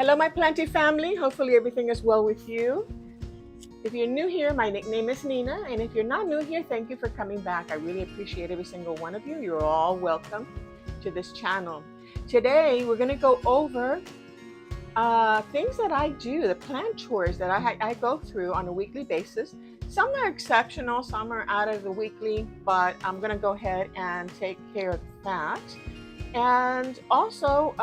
Hello, my planty family. Hopefully, everything is well with you. If you're new here, my nickname is Nina. And if you're not new here, thank you for coming back. I really appreciate every single one of you. You're all welcome to this channel. Today, we're going to go over things that I do, the plant chores that I go through on a weekly basis. Some are exceptional, some are out of the weekly, but I'm going to go ahead and take care of that. And also,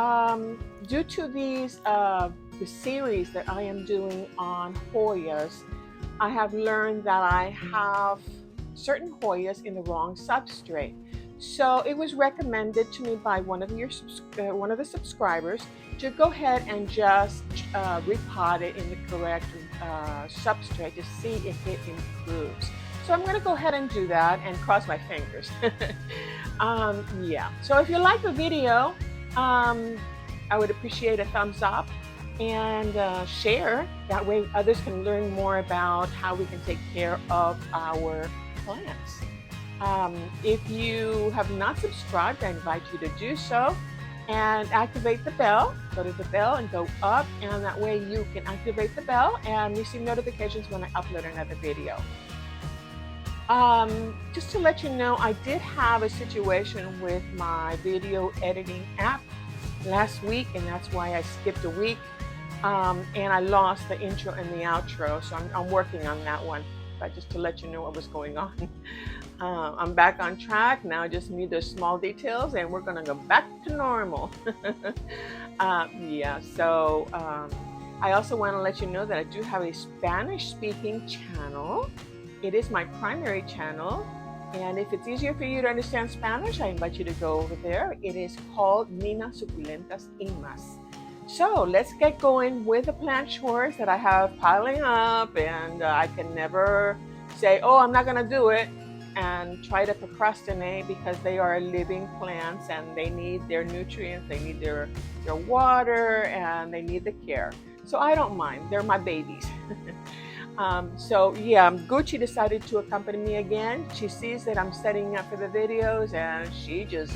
due to the series that I am doing on Hoyas, I have learned that I have certain Hoyas in the wrong substrate. So it was recommended to me by one of the subscribers to go ahead and just repot it in the correct substrate to see if it improves. So I'm going to go ahead and do that and cross my fingers. Yeah. So if you like the video, I would appreciate a thumbs up and share. That way others can learn more about how we can take care of our plants. If you have not subscribed, I invite you to do so and activate the bell. Go to the bell and go up, and that way you can activate the bell and receive notifications when I upload another video. Just to let you know, I did have a situation with my video editing app last week, and that's why I skipped a week. And I lost the intro and the outro, so I'm working on that one. But just to let you know what was going on. I'm back on track now. I just need those small details, and we're gonna go back to normal. Yeah. So I also want to let you know that I do have a Spanish-speaking channel. It is my primary channel, and if it's easier for you to understand Spanish, I invite you to go over there. It is called Nina Suculentas y Más. So let's get going with the plant chores that I have piling up, and I can never say, oh, I'm not going to do it, and try to procrastinate, because they are living plants and they need their nutrients, they need their water, and they need the care. So I don't mind. They're my babies. So yeah, Gucci decided to accompany me again. She sees that I'm setting up for the videos, and she just,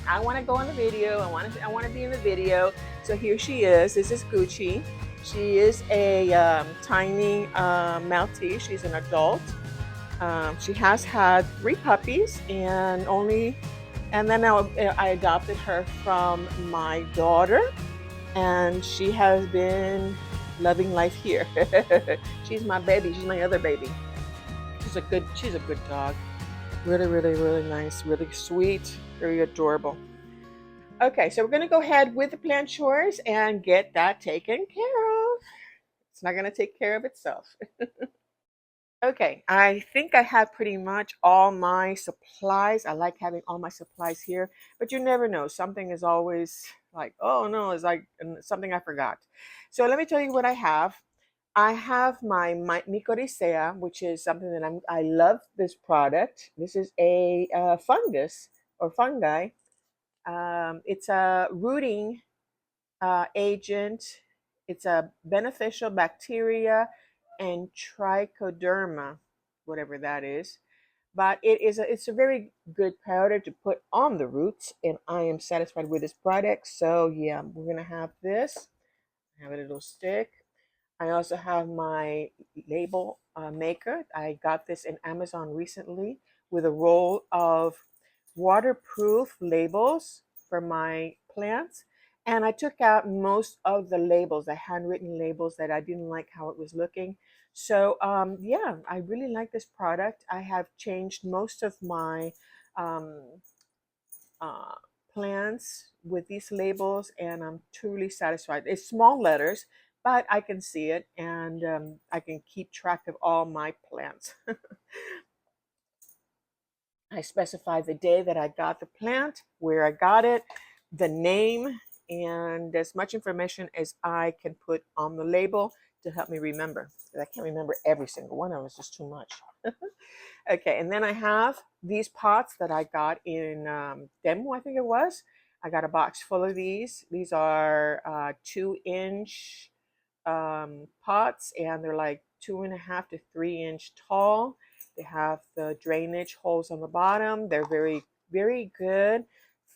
I want to go on the video. I want to be in the video. So here she is. This is Gucci. She is a tiny Maltese. She's an adult. She has had 3 puppies, and then I adopted her from my daughter, and she has been loving life here. She's my baby. She's my other baby. She's a good dog. Really, really, really nice. Really sweet. Very adorable. Okay, so we're going to go ahead with the plant chores and get that taken care of. It's not going to take care of itself. Okay, I think I have pretty much all my supplies. I like having all my supplies here, but you never know. Something is always like, oh no, it's like something I forgot. So let me tell you what I have. I have my mycorrhizae, which is something that I love this product. This is a fungus or fungi. It's a rooting agent. It's a beneficial bacteria and trichoderma, whatever that is. But it's a very good powder to put on the roots, and I am satisfied with this product. So yeah, we're gonna have this. I have a little stick. I also have my label maker. I got this in Amazon recently with a roll of waterproof labels for my plants. And I took out most of the labels, the handwritten labels that I didn't like how it was looking. So yeah, I really like this product. I have changed most of my um, uh, plants with these labels, and I'm truly satisfied. It's small letters, but I can see it, and I can keep track of all my plants. I specify the day that I got the plant, where I got it, the name, and as much information as I can put on the label to help me remember. I can't remember every single one of them, it's just too much. Okay, and then I have these pots that I got in Demo, I think it was. I got a box full of these. These are 2-inch pots, and they're like 2.5 to 3-inch tall. They have the drainage holes on the bottom. They're very, very good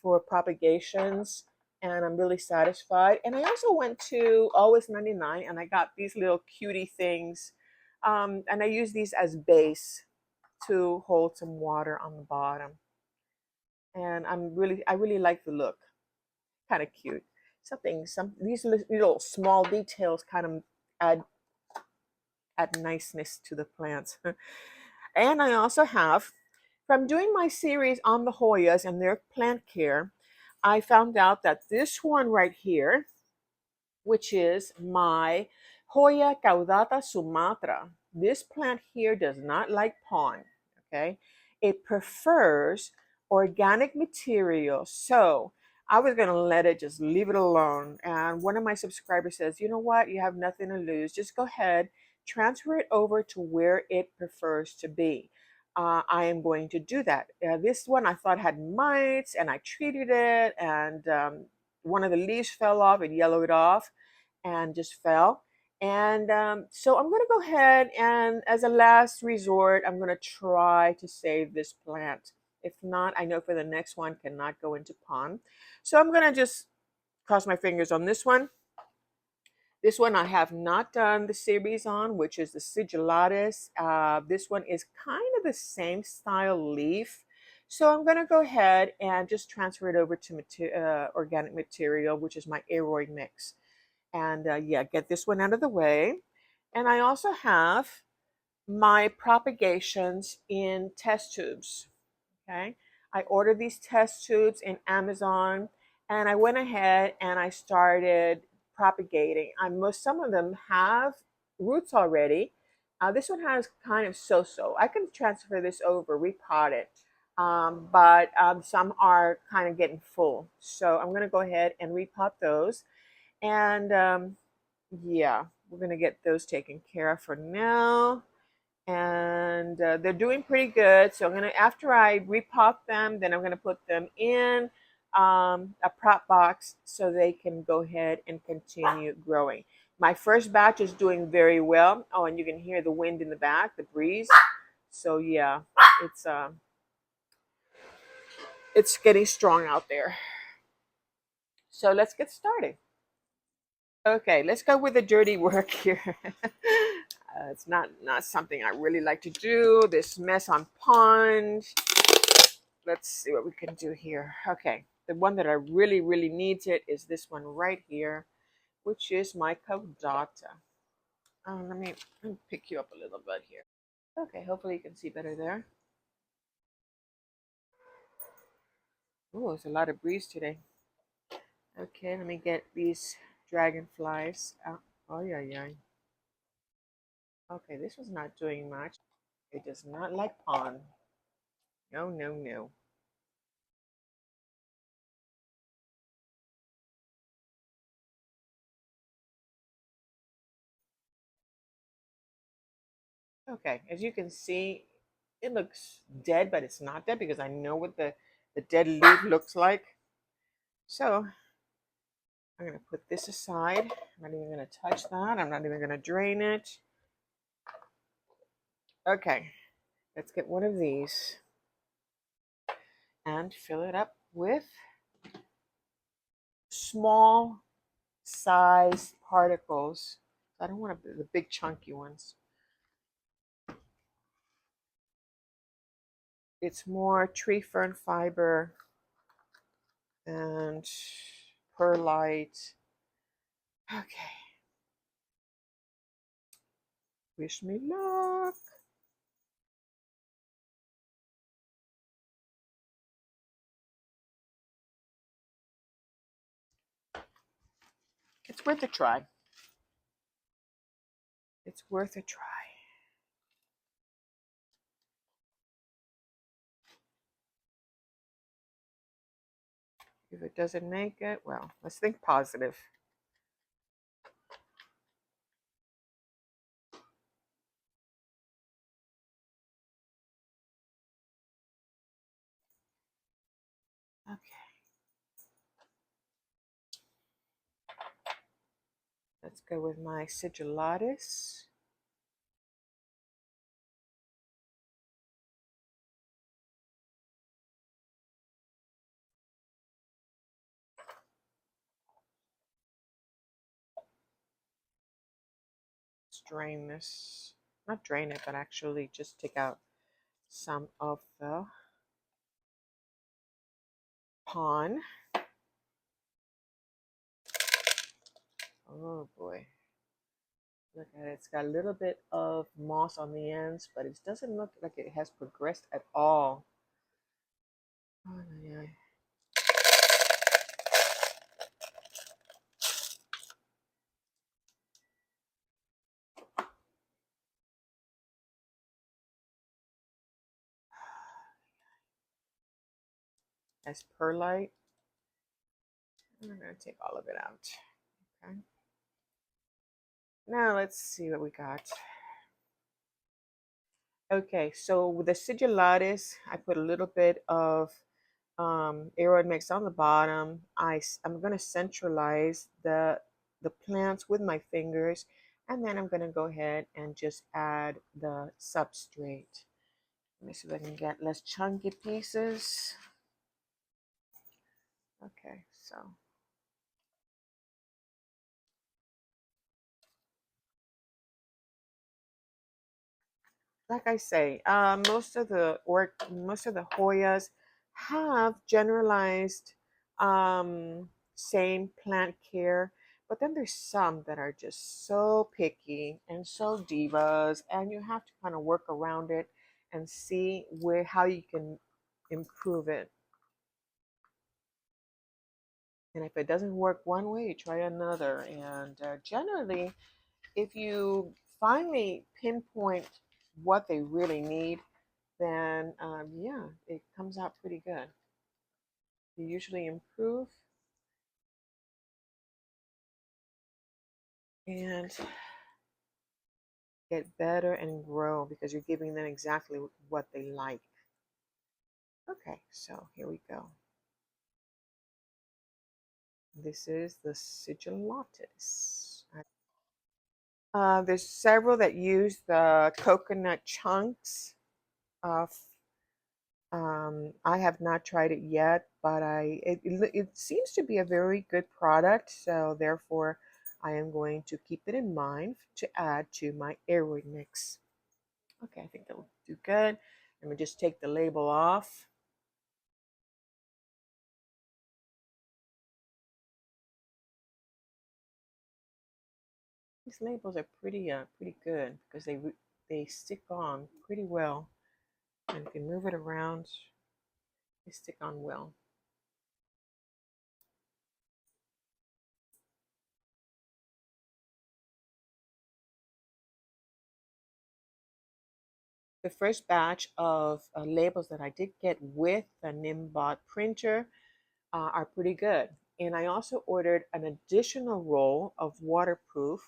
for propagations and I'm really satisfied. And I also went to Always 99 and I got these little cutie things. And I use these as base to hold some water on the bottom. And I really like the look. Kind of cute. Some these little small details kind of add niceness to the plants. And I also have, from doing my series on the Hoyas and their plant care, I found out that this one right here, which is my Hoya caudata sumatra. This plant here does not like pond, okay? It prefers organic material. So I was gonna let it just leave it alone. And one of my subscribers says, you know what? You have nothing to lose. Just go ahead, transfer it over to where it prefers to be. I am going to do that. This one I thought had mites, and I treated it, and one of the leaves fell off and yellowed off and just fell. And so I'm going to go ahead and, as a last resort, I'm going to try to save this plant. If not, I know for the next one cannot go into pond. So I'm going to just cross my fingers on this one. This one I have not done the series on, which is the Sigillatus. This one is kind of the same style leaf. So I'm going to go ahead and just transfer it over to organic material, which is my aroid mix. And yeah, get this one out of the way. And I also have my propagations in test tubes. Okay. I ordered these test tubes in Amazon, and I went ahead and I started propagating. Some of them have roots already. This one has kind of so-so. I can transfer this over, repot it. But some are kind of getting full. So I'm going to go ahead and repot those. And yeah, we're going to get those taken care of for now. And they're doing pretty good. So I'm going to, after I repot them, then I'm going to put them in a prop box so they can go ahead and continue growing. My first batch is doing very well. Oh, and you can hear the wind in the back, the breeze. So yeah, it's getting strong out there. So let's get started. Okay, let's go with the dirty work here. It's not something I really like to do. This mess on pond. Let's see what we can do here. Okay, the one that I really needs it is this one right here, which is my caudata. Let me pick you up a little bit here. Okay, hopefully you can see better there. Oh, there's a lot of breeze today. Okay, let me get these dragonflies out. Oh yeah. Okay, this was not doing much. It does not like pond. No. Okay, as you can see, it looks dead, but it's not dead because I know what the dead leaf looks like. So I'm going to put this aside. I'm not even going to touch that. I'm not even going to drain it. Okay, let's get one of these and fill it up with small size particles. I don't want the big chunky ones. It's more tree fern fiber and perlite. Okay. Wish me luck. It's worth a try. It's worth a try. If it doesn't make it, well, let's think positive. Okay. Let's go with my Sigillatus. Let's drain this. Not drain it, but actually just take out some of the pond. Oh boy. Look at it. It's got a little bit of moss on the ends, but it doesn't look like it has progressed at all. Oh, yeah. As perlite. I'm going to take all of it out. Okay. Now let's see what we got. Okay, so with the sigillatus, I put a little bit of aroid mix on the bottom. I'm going to centralize the plants with my fingers, and then I'm going to go ahead and just add the substrate. Let me see if I can get less chunky pieces. Okay, so like I say, most of the Hoyas have generalized same plant care, but then there's some that are just so picky and so divas, and you have to kind of work around it and see where how you can improve it. And if it doesn't work one way, you try another. And generally, if you finally pinpoint what they really need, then yeah, it comes out pretty good. You usually improve and get better and grow because you're giving them exactly what they like. Okay, so here we go. This is the sigillatus. There's several that use the coconut chunks. Uh, I have not tried it yet, but it seems to be a very good product. So therefore, I am going to keep it in mind to add to my airwood mix. Okay, I think that'll do good. Let me just take the label off. These labels are pretty good because they stick on pretty well, and you can move it around. They stick on well. The first batch of labels that I did get with the Nimbot printer are pretty good. And I also ordered an additional roll of waterproof,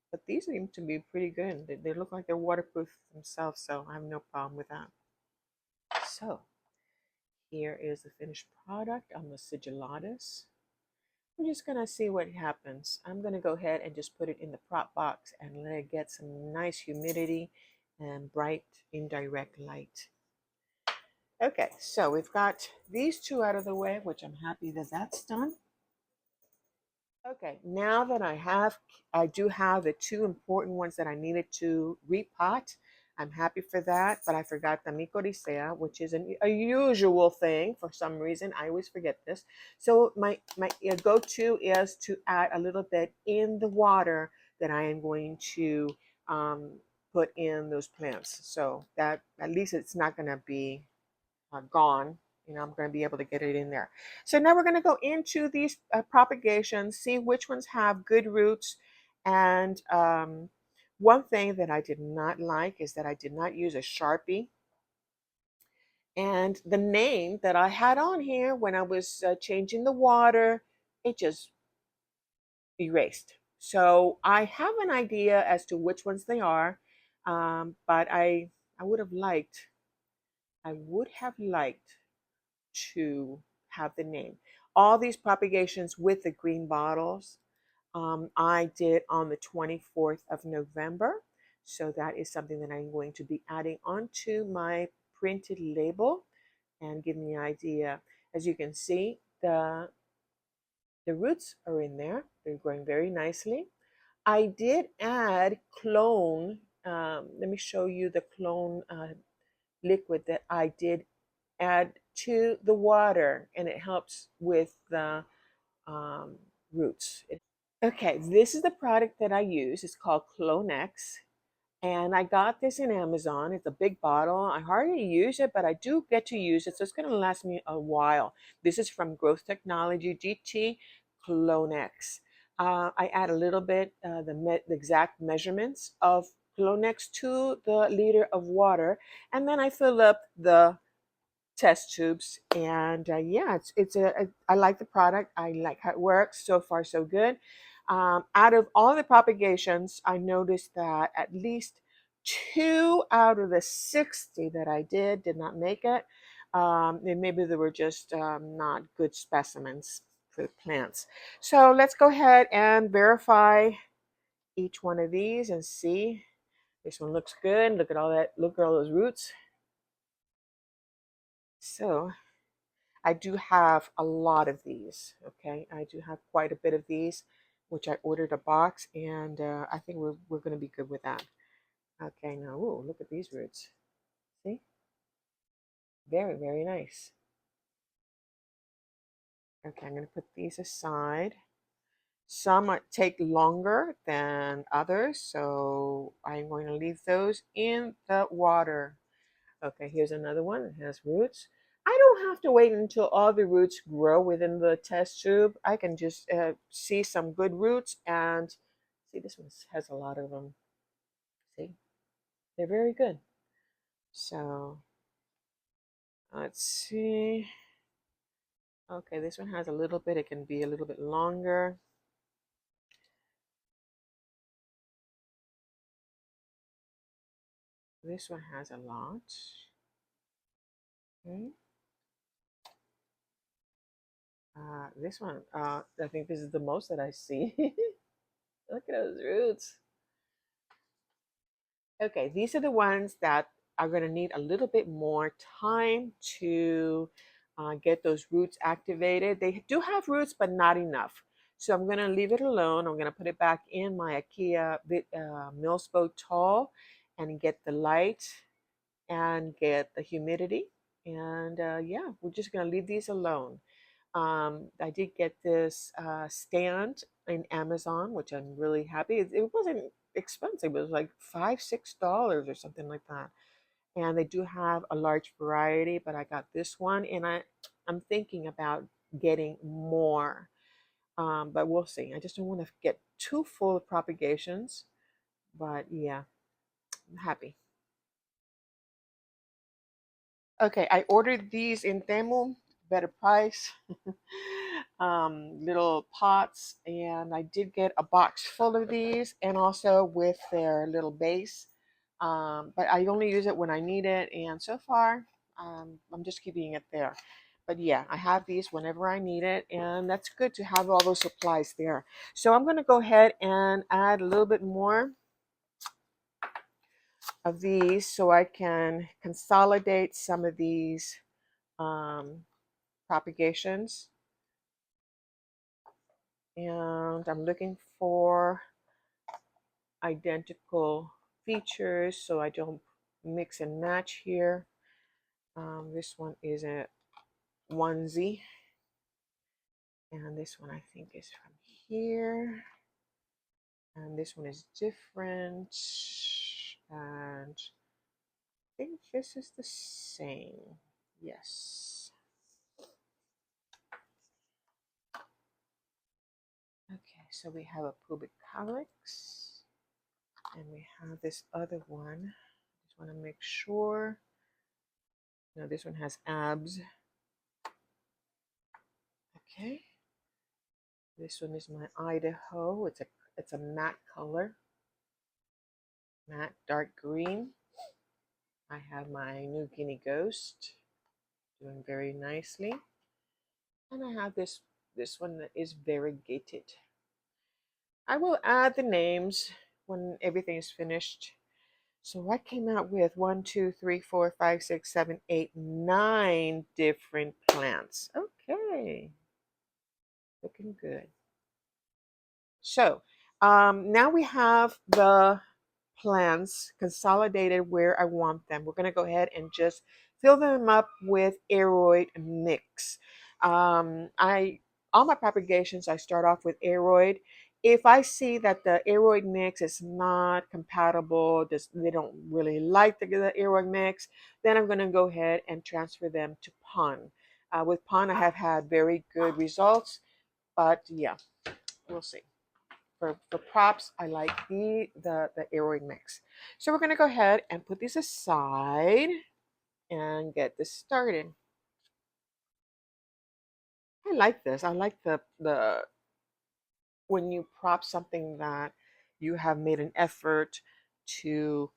but these seem to be pretty good. They look like they're waterproof themselves, so I have no problem with that. So here is the finished product on the sigillatus. We're just gonna see what happens. I'm gonna go ahead and just put it in the prop box and let it get some nice humidity and bright indirect light. Okay, so we've got these two out of the way, which I'm happy that that's done. Okay, now that I do have the two important ones that I needed to repot. I'm happy for that, but I forgot the mycorrhizae, which is a usual thing for some reason. I always forget this. So my go-to is to add a little bit in the water that I am going to um, put in those plants. So that at least it's not going to be gone. You know, I'm going to be able to get it in there. So now we're going to go into these propagations, see which ones have good roots. And one thing that I did not like is that I did not use a Sharpie. And the name that I had on here when I was changing the water, it just erased. So I have an idea as to which ones they are, but I would have liked, I would have liked to have the name. All these propagations with the green bottles, I did on the 24th of November. So that is something that I'm going to be adding onto my printed label and give me an idea. As you can see, the roots are in there. They're growing very nicely. I did add clone. Let me show you the clone liquid that I did add to the water, and it helps with the um, roots. Okay, this is the product that I use. It's called Clonex. And I got this in Amazon. It's a big bottle. I hardly use it, but I do get to use it. So it's going to last me a while. This is from Growth Technology GT Clonex. I add a little bit, the exact measurements of Clonex to the liter of water. And then I fill up the test tubes, and yeah, I like the product. I like how it works. So far so good. Out of all the propagations, I noticed that at least 2 out of the 60 that I did not make it. And maybe they were just not good specimens for the plants. So let's go ahead and verify each one of these and see. This one looks good. Look at all that. Look at all those roots. So I do have a lot of these. Okay, I do have quite a bit of these, which I ordered a box, and I think we're going to be good with that. Okay, now ooh, look at these roots. See, very very nice. Okay, I'm going to put these aside. Some take longer than others, so I'm going to leave those in the water. Okay, here's another one that has roots. I don't have to wait until all the roots grow within the test tube. I can just see some good roots, and see, this one has a lot of them. See, they're very good. So let's see. Okay, this one has a little bit. It can be a little bit longer. This one has a lot. Okay. This one, I think this is the most that I see. Look at those roots. Okay, these are the ones that are going to need a little bit more time to get those roots activated. They do have roots, but not enough. So I'm going to leave it alone. I'm going to put it back in my IKEA Millspo tall and get the light and get the humidity. And yeah, we're just going to leave these alone. I did get this stand in Amazon, which I'm really happy. It wasn't expensive. It was like $5, $6 or something like that. And they do have a large variety, but I got this one, and I'm thinking about getting more. But we'll see. I just don't want to get too full of propagations. But yeah, I'm happy. Okay, I ordered these in Temu, better price, little pots, and I did get a box full of these, and also with their little base. But I only use it when I need it, and so far, I'm just keeping it there. But yeah, I have these whenever I need it, and that's good to have all those supplies there. So I'm going to go ahead and add a little bit more of these so I can consolidate some of these um, propagations, and I'm looking for identical features so I don't mix and match here. This one is a onesie, and this one I think is from here, and this one is different, and I think this is the same. Yes. Okay, so we have a pubic calyx, and we have this other one. Just want to make sure. No, this one has abs. Okay. This one is my Idaho. It's a matte color. Matte dark green. I have my New Guinea Ghost doing very nicely. And I have this one that is variegated. I will add the names when everything is finished. So I came out with 1, 2, 3, 4, 5, 6, 7, 8, 9 different plants. Okay. Looking good. So Now we have the plants consolidated where I want them. We're going to go ahead and just fill them up with aeroid mix. I all my propagations I start off with aeroid. If I see that the aeroid mix is not compatible, they don't really like the aeroid mix, then I'm going to go ahead and transfer them to pon. With pon, I have had very good results, but yeah, we'll see. For props, I like the aeroid mix. So we're going to go ahead and put these aside and get this started. I like this. I like the when you prop something that you have made an effort to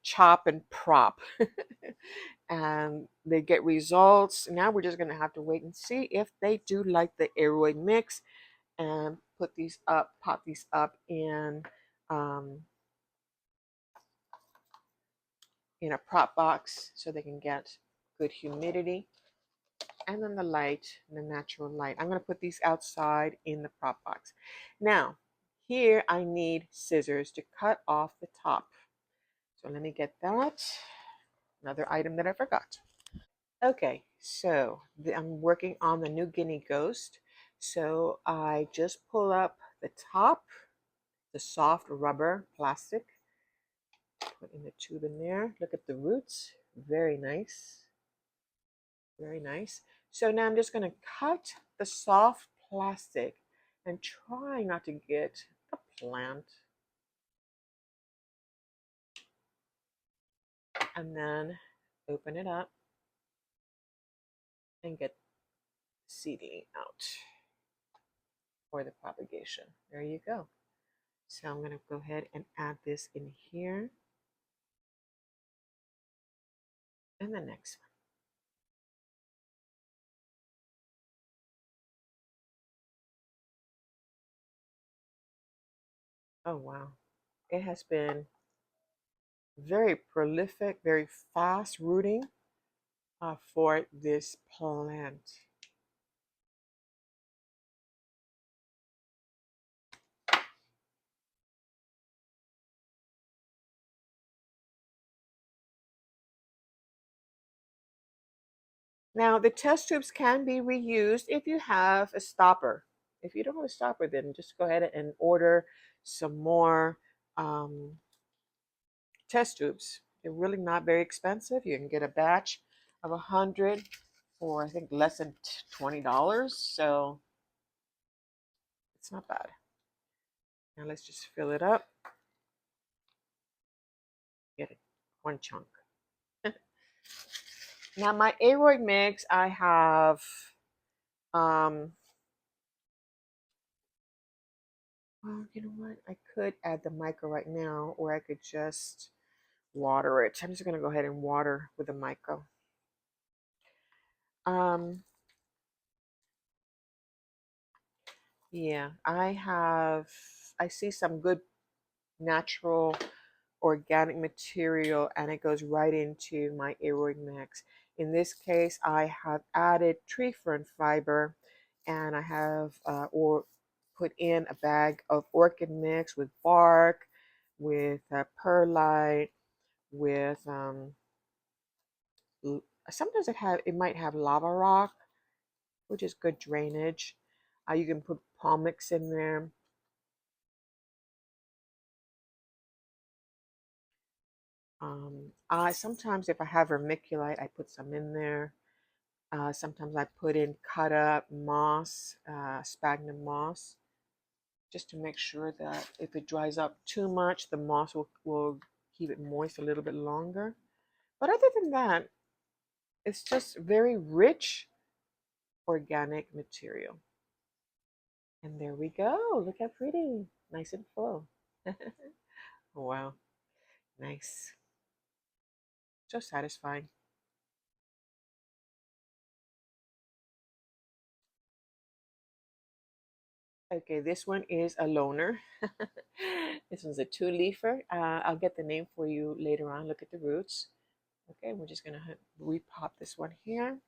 chop and prop and they get results. Now we're just going to have to wait and see if they do like the aeroid mix and put these up, pop these up um, in a prop box so they can get good humidity. And then the light, the natural light. I'm going to put these outside in the prop box. Now, here I need scissors to cut off the top. So let me get that. Another item that I forgot. Okay, so I'm working on the New Guinea Ghost. So I just pull up the top, the soft rubber plastic, put in the tube in there. Look at the roots, very nice, very nice. So now I'm just going to cut the soft plastic and try not to get the plant. And then open it up and get seedling out for the propagation. There you go. So I'm going to go ahead and add this in here and the next one. Oh, wow. It has been very prolific, very fast rooting for this plant. Now, the test tubes can be reused if you have a stopper. If you don't have a stopper, then just go ahead and order some more test tubes. They're really not very expensive. You can get a batch of 100 for I think less than $20. So it's not bad. Now let's just fill it up. Get it, one chunk. Now my aeroid mix, I have well, you know what? I could add the micro right now, or I could just water it. I'm just gonna go ahead and water with the micro. Um, yeah, I see some good natural organic material and it goes right into my aeroid mix. In this case, I have added tree fern fiber and I have or put in a bag of orchid mix with bark, with perlite, with sometimes it might have lava rock, which is good drainage. You can put palmix in there. I sometimes if I have vermiculite, I put some in there. Sometimes I put in cut up moss, sphagnum moss, just to make sure that if it dries up too much, the moss will keep it moist a little bit longer. But other than that, it's just very rich organic material. And there we go. Look how pretty. Nice and full. Wow. Nice. So satisfying. Okay, this one is a loner. This one's a two-leafer. I'll get the name for you later on. Look at the roots. Okay, we're just gonna repop this one here.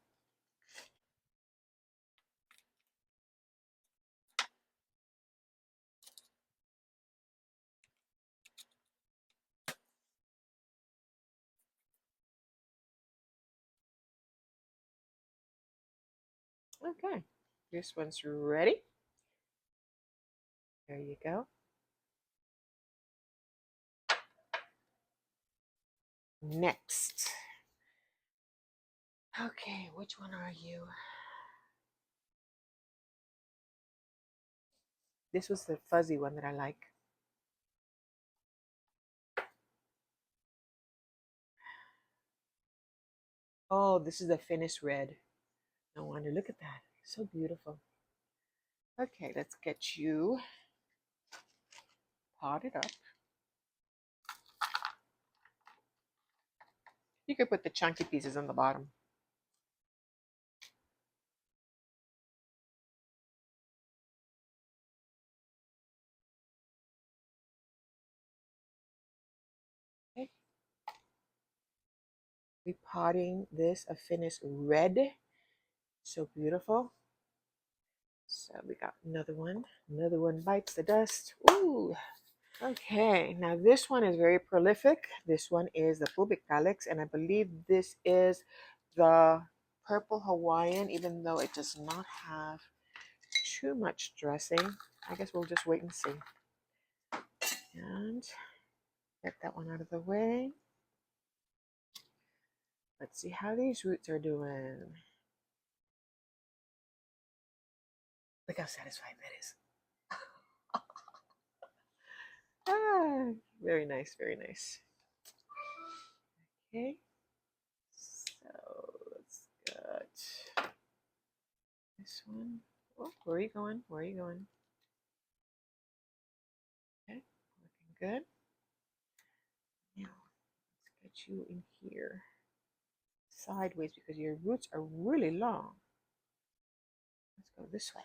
Okay, this one's ready. There you go. Next. Okay, which one are you? This was the fuzzy one that I like. Oh, this is the finished red. No wonder. Look at that. So beautiful. Okay, let's get you potted up. You could put the chunky pieces on the bottom. Okay. We're potting this a finished red. So beautiful. So we got another one. Another one bites the dust. Ooh. Okay, now this one is very prolific. This one is the pubic calyx, and I believe this is the purple Hawaiian, even though it does not have too much dressing. I guess we'll just wait and see. And get that one out of the way. Let's see how these roots are doing. Look how satisfying that is. Ah, very nice, very nice. Okay, so let's get this one. Oh, where are you going? Where are you going? Okay, looking good. Now, let's get you in here sideways because your roots are really long. Let's go this way.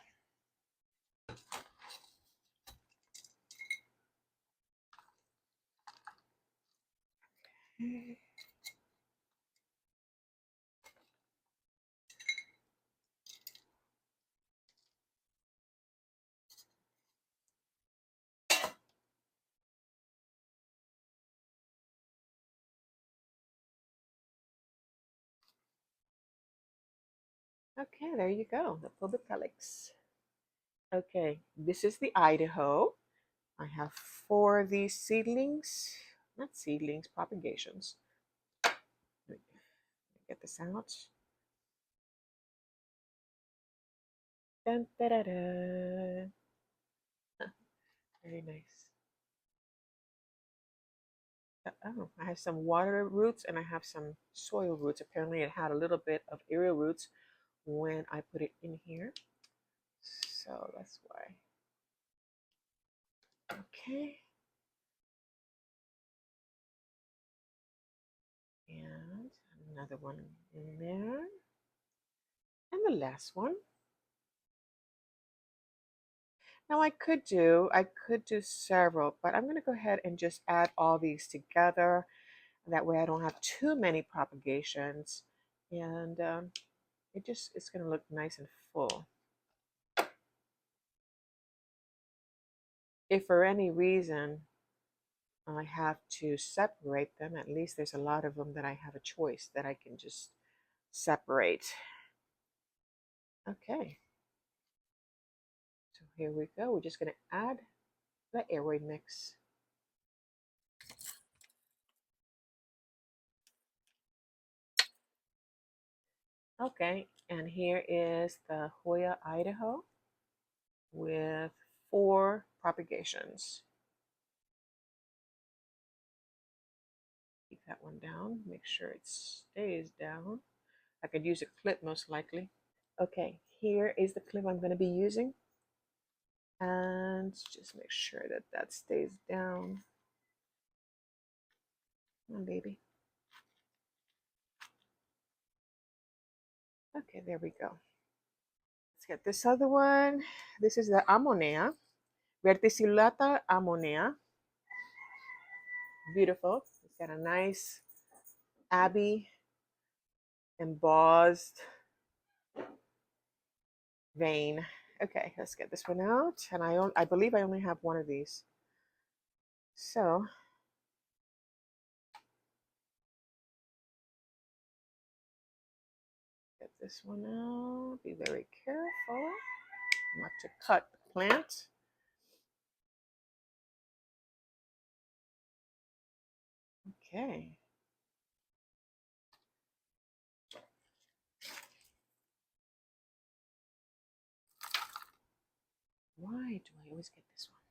Okay, there you go, the pubic calyx. Okay, this is the Idaho. I have 4 of these seedlings, not seedlings, propagations. Get this out. Dun, da, da, da. Very nice. Oh, I have some water roots and I have some soil roots. Apparently it had a little bit of aerial roots when I put it in here. So that's why. Okay. And another one in there. And the last one. Now I could do several, but I'm going to go ahead and just add all these together. That way I don't have too many propagations. And it's going to look nice and full. If for any reason I have to separate them, at least there's a lot of them that I have a choice that I can just separate. Okay. So here we go. We're just going to add the airway mix. Okay, and here is the Hoya, Idaho with 4 propagations. Keep that one down, make sure it stays down. I could use a clip most likely. Okay, here is the clip I'm going to be using. And just make sure that that stays down. Come on, baby. Okay, there we go. Let's get this other one. This is the Amonea, Verticillata Amonea. Beautiful. It's got a nice Abbey embossed vein. Okay, let's get this one out. And I believe I only have one of these. So get this one out. Be very careful not to cut the plant. Okay. Why do I always get this one?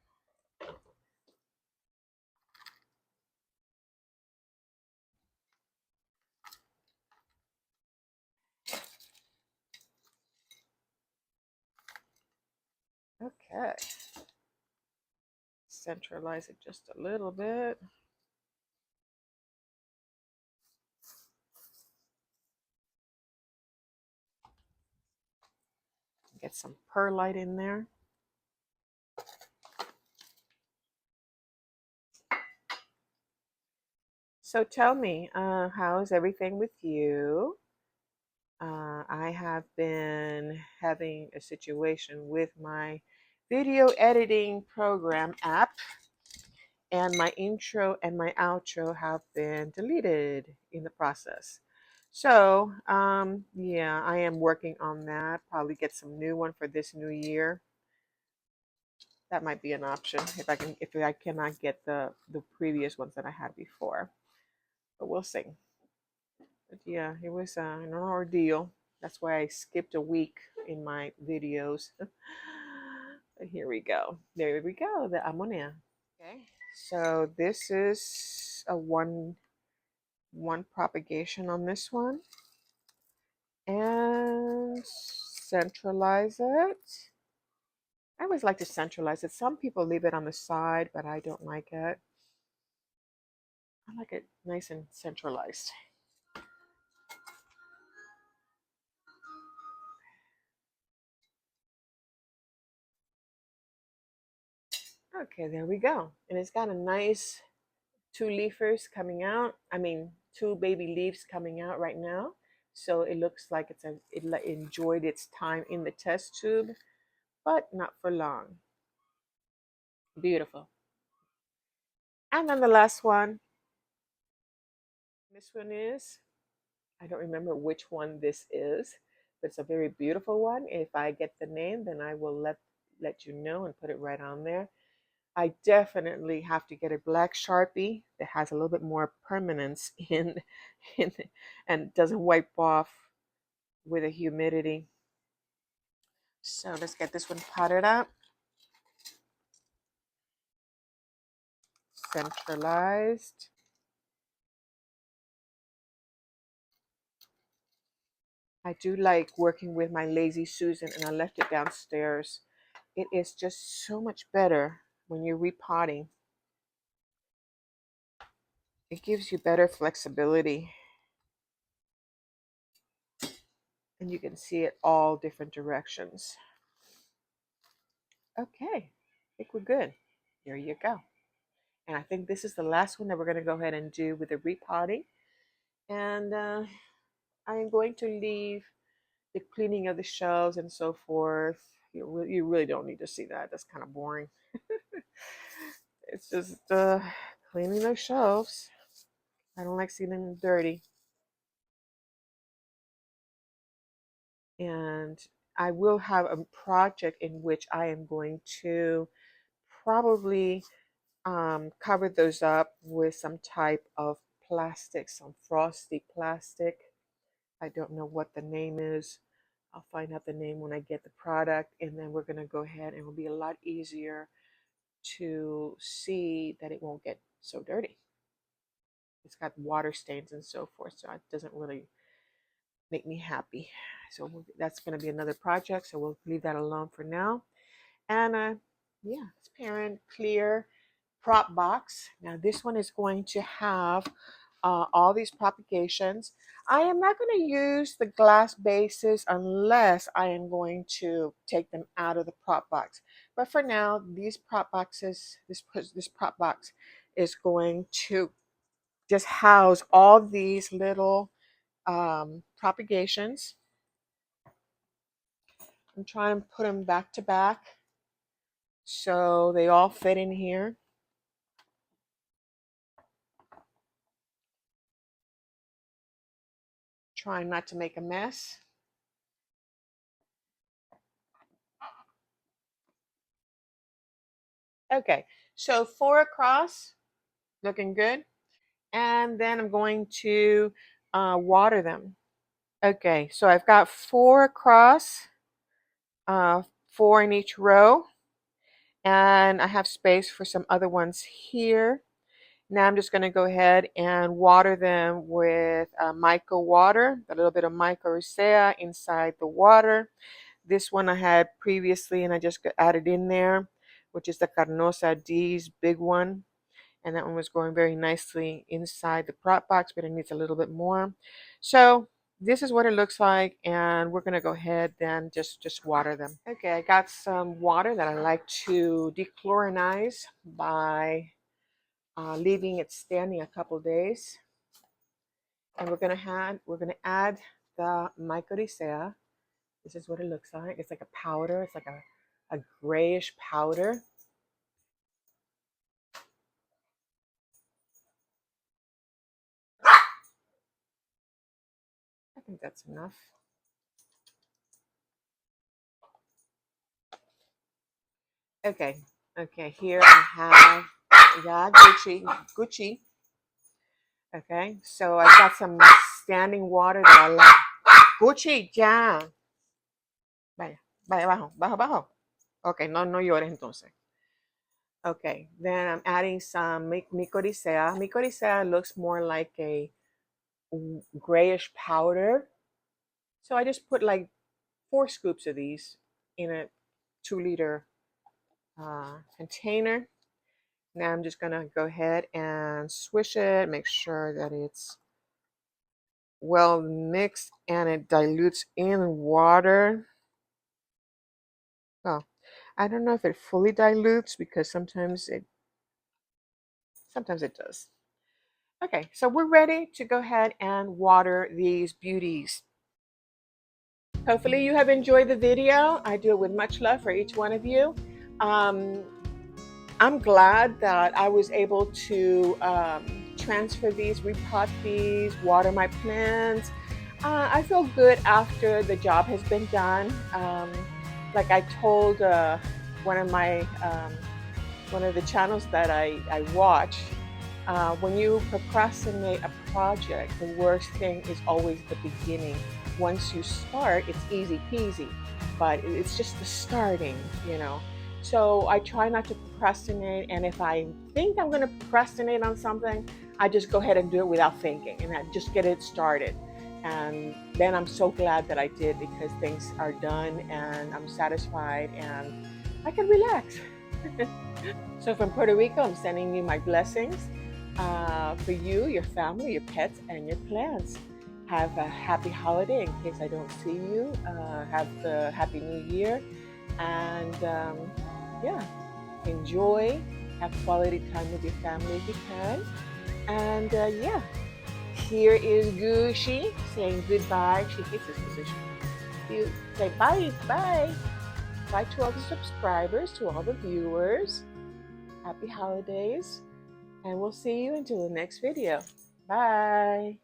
Okay. Centralize it just a little bit. Get some perlite in there. So tell me, how's everything with you? I have been having a situation with my video editing program app, and my intro and my outro have been deleted in the process. So, yeah, I am working on that. Probably get some new one for this new year. That might be an option if I cannot get the previous ones that I had before. But we'll see. But yeah, it was an ordeal. That's why I skipped a week in my videos. But here we go. There we go. The ammonia. Okay. So this is a one propagation on this one, and centralize it. I always like to centralize it. Some people leave it on the side, but I don't like it. I like it nice and centralized. Okay, there we go. And it's got a nice two leafers coming out. I mean, two baby leaves coming out right now. So it looks like it enjoyed its time in the test tube, but not for long. Beautiful. And then the last one. This one is, I don't remember which one this is, but it's a very beautiful one. If I get the name, then I will let you know and put it right on there. I definitely have to get a black Sharpie that has a little bit more permanence in and doesn't wipe off with the humidity. So let's get this one potted up. Centralized. I do like working with my Lazy Susan, and I left it downstairs. It is just so much better when you're repotting. It gives you better flexibility, and you can see it all different directions. Okay, I think we're good. There you go. And I think this is the last one that we're going to go ahead and do with the repotting. And I am going to leave the cleaning of the shelves and so forth. You really don't need to see that. That's kind of boring. It's just cleaning those shelves. I don't like seeing them dirty. And I will have a project in which I am going to probably cover those up with some type of plastic, some frosty plastic. I don't know what the name is. I'll find out the name when I get the product, and then we're going to go ahead, and it will be a lot easier to see that it won't get so dirty. It's got water stains and so forth, so it doesn't really make me happy. So that's going to be another project, so we'll leave that alone for now. And yeah, it's parent clear prop box. Now this one is going to have all these propagations. I am not going to use the glass bases unless I am going to take them out of the prop box. But for now, these prop boxes, this prop box is going to just house all these little propagations. I'm trying to put them back to back so they all fit in here. Trying not to make a mess. Okay, so 4 across, looking good. And then I'm going to water them. Okay, so I've got 4 across, 4 in each row, and I have space for some other ones here. Now I'm just going to go ahead and water them with mica water, a little bit of mica rosea inside the water. This one I had previously and I just added in there, which is the Carnosa D's big one. And that one was growing very nicely inside the prop box, but it needs a little bit more. So this is what it looks like, and we're gonna go ahead and just water them. Okay, I got some water that I like to dechlorinize by leaving it standing a couple days. And we're gonna add the mycorrhizae. This is what it looks like. It's like a powder. It's like a grayish powder. I think that's enough. Okay, okay, here I have, yeah, Gucci. Okay, so I've got some standing water that I like. Gucci, ya. Vaya, vaya, bajo, bajo, bajo. Okay, no llores entonces. Okay, then I'm adding some mycorrhizae. Mycorrhizae looks more like a grayish powder. So I just put like 4 scoops of these in a 2-liter container. Now I'm just gonna go ahead and swish it, make sure that it's well mixed and it dilutes in water. Well, I don't know if it fully dilutes because sometimes it does. Okay, so we're ready to go ahead and water these beauties. Hopefully you have enjoyed the video. I do it with much love for each one of you. Um, I'm glad that I was able to transfer these, repot these, water my plants. I feel good after the job has been done. Like I told one of my one of the channels that I watch, when you procrastinate a project, the worst thing is always the beginning. Once you start, it's easy peasy, but it's just the starting, you know. So I try not to procrastinate, and if I think I'm going to procrastinate on something, I just go ahead and do it without thinking, and I just get it started. And then I'm so glad that I did because things are done, and I'm satisfied, and I can relax. So from Puerto Rico, I'm sending you my blessings for you, your family, your pets, and your plants. Have a happy holiday in case I don't see you. Have a happy new year. And yeah, enjoy. Have quality time with your family if you can. And yeah, here is Gucci saying goodbye. She hates this position. You say bye, bye. Bye to all the subscribers, to all the viewers. Happy holidays. And we'll see you until the next video. Bye.